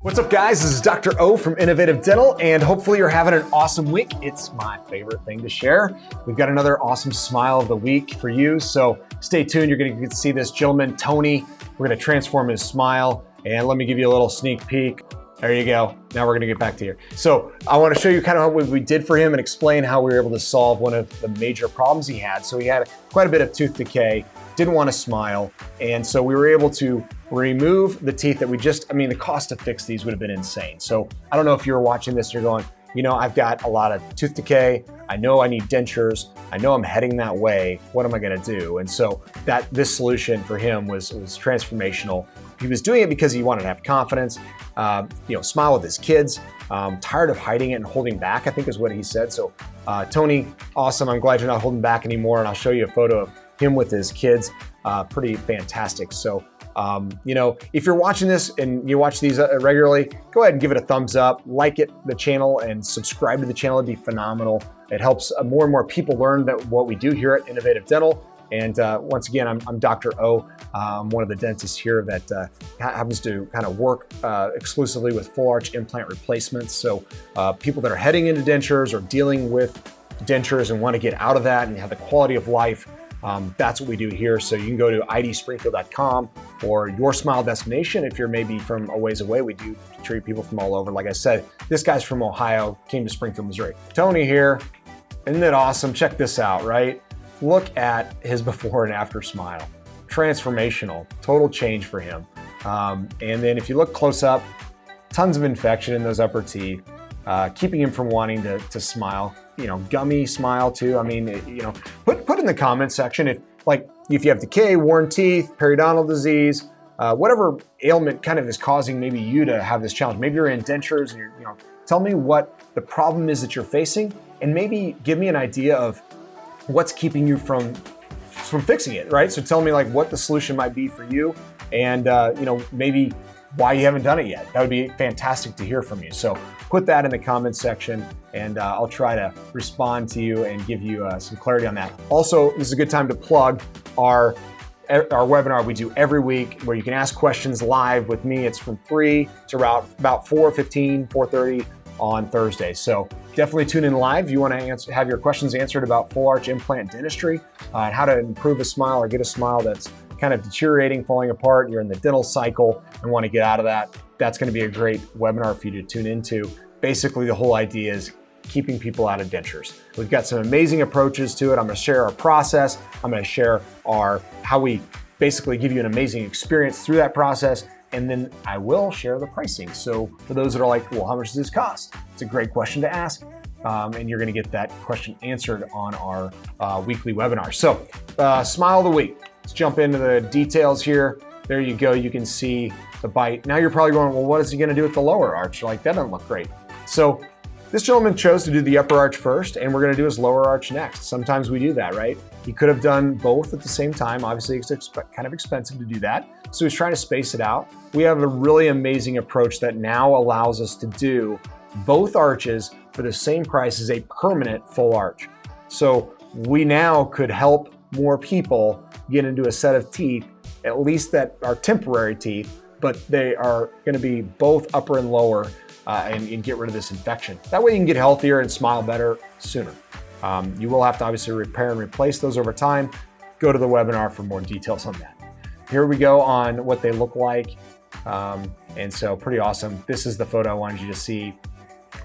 What's up, guys? This is Dr. O from Innovative Dental, and hopefully you're having an awesome week. It's my favorite thing to share. We've got another awesome smile of the week for you, so stay tuned. You're going to get to see this gentleman, Tony. We're going to transform his smile, and let me give you a little sneak peek. There you go. Now we're going to get back to here. So I want to show you kind of what we did for him and explain how we were able to solve one of the major problems he had. So he had quite a bit of tooth decay, didn't want to smile, and so we were able to remove the teeth that the cost to fix these would have been insane. So I don't know if you're watching this, you're going, I've got a lot of tooth decay. I know I need dentures. I know I'm heading that way. What am I going to do? And so this solution for him was transformational. He was doing it because he wanted to have confidence, smile with his kids, tired of hiding it and holding back, I think is what he said. So Tony, awesome. I'm glad you're not holding back anymore. And I'll show you a photo of him with his kids. Pretty fantastic. So, if you're watching this and you watch these regularly, go ahead and give it a thumbs up, like the channel, and subscribe to the channel. It'd be phenomenal. It helps more and more people learn what we do here at Innovative Dental. And once again, I'm Dr. O. I'm one of the dentists here that happens to kind of work exclusively with full arch implant replacements. So people that are heading into dentures or dealing with dentures and want to get out of that and have the quality of life, that's what we do here. So you can go to idspringfield.com or Your Smile Destination. If you're maybe from a ways away, we do treat people from all over. Like I said, this guy's from Ohio, came to Springfield, Missouri. Tony here, isn't it awesome? Check this out, right? Look at his before and after smile. Transformational, total change for him. And then if you look close up, tons of infection in those upper teeth, keeping him from wanting to smile. Gummy smile too. Put in the comments section if you have decay, worn teeth, periodontal disease, whatever ailment kind of is causing maybe you to have this challenge. Maybe you're in dentures and you're, tell me what the problem is that you're facing, and maybe give me an idea of what's keeping you from fixing it, right? So tell me what the solution might be for you, and maybe why you haven't done it yet. That would be fantastic to hear from you. So put that in the comments section, and I'll try to respond to you and give you some clarity on that. Also, this is a good time to plug our webinar we do every week, where you can ask questions live with me. It's from 3 to about 4:15, 4:30 on Thursday. So definitely tune in live if you want to have your questions answered about full arch implant dentistry and how to improve a smile or get a smile that's kind of deteriorating, falling apart. You're in the dental cycle and want to get out of that. That's going to be a great webinar for you to tune into. Basically, the whole idea is keeping people out of dentures. We've got some amazing approaches to it. I'm going to share our process. I'm going to share how we basically give you an amazing experience through that process. And then I will share the pricing. So for those that are like, well, how much does this cost? It's a great question to ask. And you're going to get that question answered on our weekly webinar. So smile of the week. Let's jump into the details here. There you go. You can see the bite. Now you're probably going, well, what is he going to do with the lower arch? That doesn't look great. So this gentleman chose to do the upper arch first, and we're going to do his lower arch next. Sometimes we do that, right? He could have done both at the same time. Obviously, it's kind of expensive to do that. So he's trying to space it out. We have a really amazing approach that now allows us to do both arches for the same price as a permanent full arch. So we now could help more people get into a set of teeth, at least that are temporary teeth, but they are going to be both upper and lower, and get rid of this infection. That way you can get healthier and smile better sooner. You will have to obviously repair and replace those over time. Go to the webinar for more details on that. Here we go on what they look like. And so pretty awesome. This is the photo I wanted you to see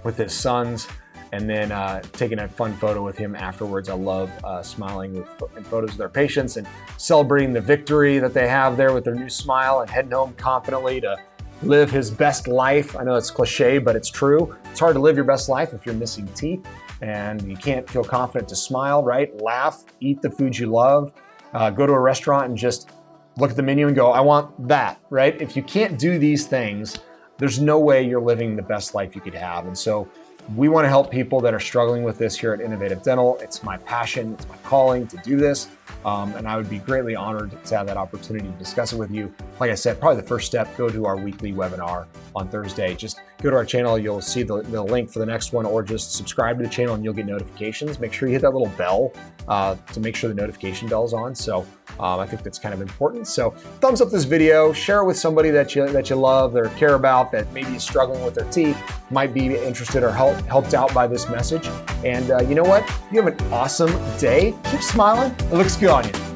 with his sons, and then taking a fun photo with him afterwards. I love smiling in photos of their patients and celebrating the victory that they have there with their new smile and heading home confidently to live his best life. I know it's cliche, but it's true. It's hard to live your best life if you're missing teeth and you can't feel confident to smile, right? Laugh, eat the food you love, go to a restaurant and just look at the menu and go, I want that, right? If you can't do these things, there's no way you're living the best life you could have. And so we want to help people that are struggling with this here at Innovative Dental. It's my passion, it's my calling to do this. And I would be greatly honored to have that opportunity to discuss it with you. Like I said, probably the first step, go to our weekly webinar on Thursday. Just go to our channel, you'll see the link for the next one, or just subscribe to the channel and you'll get notifications. Make sure you hit that little bell to make sure the notification bell is on. So I think that's kind of important. So thumbs up this video, share it with somebody that you love or care about that maybe is struggling with their teeth, might be interested or helped out by this message. And you know what? You have an awesome day. Keep smiling. It looks good on you.